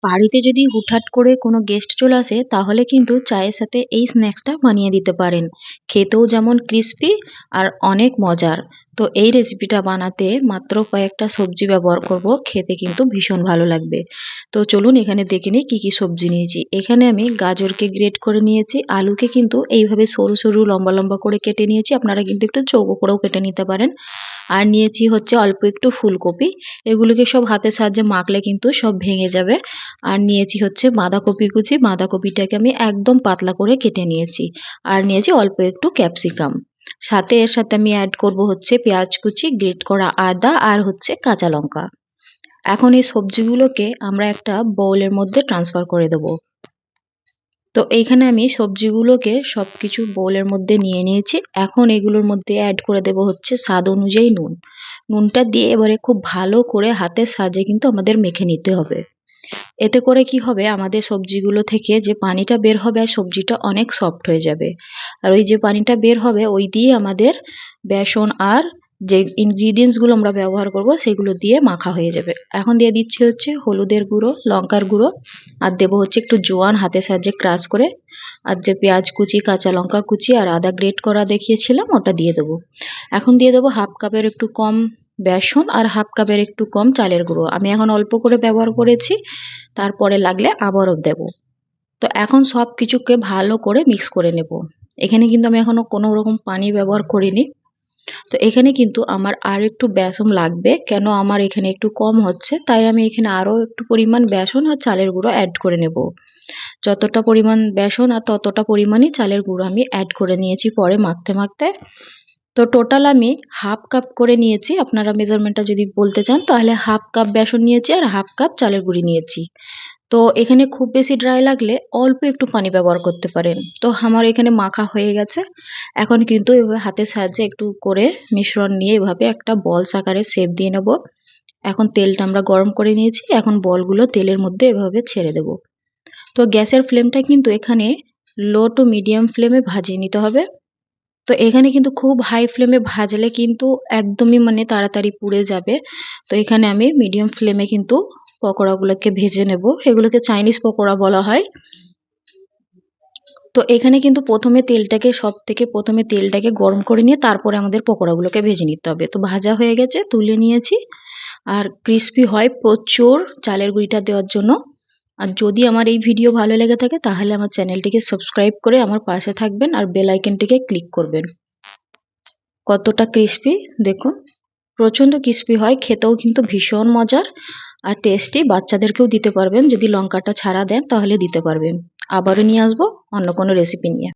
বাড়িতে যদি হুটহাট করে কোনো গেস্ট চলে আসে তাহলে কিন্তু চায়ের সাথে এই স্ন্যাক্সটা বানিয়ে দিতে পারেন। খেতেও যেমন ক্রিস্পি আর অনেক মজার। তো এই রেসিপিটা বানাতে মাত্র কয়েকটা সবজি ব্যবহার করব, খেতে কিন্তু ভীষণ ভালো লাগবে। তো চলুন এখানে দেখে নিই কি কি সবজি নিয়েছি। এখানে আমি গাজরকে গ্রেট করে নিয়েছি, আলুকে কিন্তু এইভাবে সরু সরু লম্বা লম্বা করে কেটে নিয়েছি, আপনারা কিন্তু একটু চৌকো করেও কেটে নিতে পারেন। আর নিয়েছি হচ্ছে অল্প একটু ফুলকপি, এগুলোকে সব হাতের সাহায্যে মাখলে কিন্তু সব ভেঙে যাবে। আর নিয়েছি হচ্ছে বাঁধাকপি কুচি, বাঁধাকপিটাকে আমি একদম পাতলা করে কেটে নিয়েছি। আর নিয়েছি অল্প একটু ক্যাপসিকাম, সাথে এর সাথে আমি অ্যাড করব হচ্ছে পেঁয়াজ কুচি, গ্রেট করা আদা আর হচ্ছে কাঁচা লঙ্কা। এখন এই সবজিগুলোকে আমরা একটা বোলের মধ্যে ট্রান্সফার করে দেবো। তো এইখানে আমি সবজিগুলোকে সবকিছু বোলের মধ্যে নিয়ে নিয়েছি। এখন এগুলোর মধ্যে অ্যাড করে দেব হচ্ছে স্বাদ অনুযায়ী নুন। নুনটা দিয়ে এবারে খুব ভালো করে হাতের সাহায্যে কিন্তু আমাদের মেখে নিতে হবে। এতে করে কি হবে, আমাদের সবজিগুলো থেকে যে পানিটা বের হবে আর সবজিটা অনেক সফট হয়ে যাবে। আর ওই যে পানিটা বের হবে ওই দিয়ে আমাদের বেসন আর যে ইনগ্রিডিয়েন্টস গুলো আমরা ব্যবহার করব সেগুলো দিয়ে মাখা হয়ে যাবে। এখন দিয়ে দিচ্ছি হচ্ছে হলুদের গুঁড়ো, লঙ্কার গুঁড়ো, আর দেবো হচ্ছে একটু জোয়ান হাতের সাহায্যে ক্রাশ করে। আর যে পেঁয়াজ কুচি, কাঁচা লঙ্কা কুচি আর আদা গ্রেট করা দেখিয়েছিলাম ওটা দিয়ে দেবো। এখন দিয়ে দেবো হাফ কাপের একটু কম বেসন আর হাফ কাপের একটু কম চালের গুঁড়ো। আমি এখন অল্প করে ব্যবহার করেছি, তারপরে লাগলে আবারও দেব। তো এখন সব কিছুকে ভালো করে মিক্স করে নেব। এখানে কিন্তু আমি এখনো কোনো রকম পানি ব্যবহার করিনি। তো এখানে কিন্তু আমার আর একটু বেসন লাগবে, কেন আমার এখানে একটু কম হচ্ছে, তাই আমি এখানে আরও একটু পরিমাণ বেসন আর চালের গুঁড়ো অ্যাড করে নেব। যতটা পরিমাণ বেসন আর ততটা পরিমাণই চালের গুঁড়ো আমি অ্যাড করে নিয়েছি পরে মাখতে মাখতে। তো টোটাল আমি হাফ কাপ করে নিয়েছি, আপনারা মেজারমেন্টটা যদি বলতে চান তাহলে হাফ কাপ বেসন নিয়েছি আর হাফ কাপ চালের গুঁড়ি নিয়েছি। তো এখানে খুব বেশি ড্রাই লাগলে অল্প একটু পানি ব্যবহার করতে পারেন। তো আমার এখানে মাখা হয়ে গেছে। এখন কিন্তু এভাবে হাতের সাহায্যে একটু করে মিশ্রণ নিয়ে এভাবে একটা বলস আকারে শেপ দিয়ে নেব। এখন তেলটা আমরা গরম করে নিয়েছি, এখন বলগুলো তেলের মধ্যে এভাবে ছেড়ে দেব। তো গ্যাসের ফ্লেমটা কিন্তু এখানে লো টু মিডিয়াম ফ্লেমে ভাজিয়ে নিতে হবে। তো এখানে কিন্তু খুব হাই ফ্লেমে ভাজলে কিন্তু একদমই মানে তাড়াতাড়ি পুড়ে যাবে। তো এখানে আমি মিডিয়াম ফ্লেমে কিন্তু পকোড়াগুলোকে ভেজে নেব, এগুলোকে চাইনিজ পকোড়া বলা হয়। তো এখানে কিন্তু প্রথমে তেলটাকে গরম করে নিয়ে তারপরে আমাদের পকোড়াগুলোকে ভেজে নিতে হবে। তো ভাজা হয়ে গেছে, তুলে নিয়েছি। আর ক্রিস্পি হয় প্রচুর চালের গুঁড়িটা দেওয়ার জন্য। আর যদি আমার এই ভিডিও ভালো লেগে থাকে তাহলে আমার চ্যানেলটিকে সাবস্ক্রাইব করে আমার পাশে থাকবেন আর বেল আইকনটিকে ক্লিক করবেন। কতটা ক্রিস্পি দেখুন, প্রচণ্ড ক্রিস্পি হয়, খেতেও কিন্তু ভীষণ মজার আর টেস্টি। বাচ্চাদেরকেও দিতে পারবেন, যদি লঙ্কাটা ছাড়া দেন তাহলে দিতে পারবেন। আবারও নিয়ে আসবো অন্য কোনো রেসিপি নিয়ে।